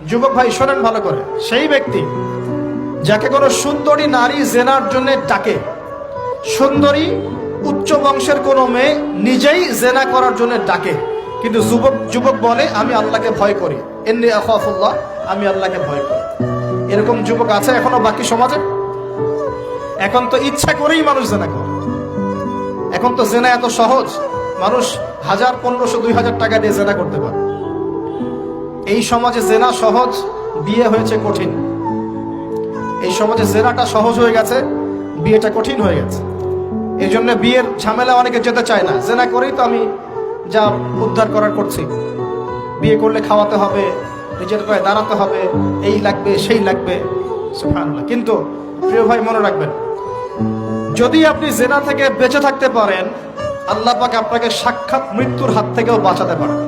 যুবক ভাই শোনেন ভালো করে, সেই ব্যক্তি যাকে কোনো সুন্দরী নারী জেনার জন্য ডাকে, সুন্দরী উচ্চ বংশের কোনো মেয়ে নিজেই জেনা করার জন্য ডাকে, কিন্তু যুবক বলে আমি আল্লাহকে ভয় করি, ইন্নী আখাফুল্লাহ, আমি আল্লাহকে ভয় করি। এরকম যুবক আছে এখনো বাকি সমাজে? এখন তো ইচ্ছা করেই মানুষ জেনা করে। এখন তো জেনা এত সহজ, মানুষ 1000, 1500, 2000 টাকা দিয়ে জেনা করতে পারে। এই সমাজে জেনা সহজ, বিয়ে হয়েছে কঠিন। এই সমাজে জেনাটা সহজ হয়ে গেছে, বিয়েটা কঠিন হয়ে গেছে। এই জন্য বিয়ের ঝামেলা অনেকে যেতে চায় না। জেনা করেই তো আমি যা উদ্ধার করার করছি, বিয়ে করলে খাওয়াতে হবে, নিজের পায়ে দাঁড়াতে হবে, এই লাগবে সেই লাগবে, সুবহানাল্লাহ। কিন্তু প্রিয় ভাই মনে রাখবেন, যদি আপনি জেনা থেকে বেঁচে থাকতে পারেন, আল্লাহ পাক আপনাকে সাক্ষাৎ মৃত্যুর হাত থেকেও বাঁচাতে পারেন।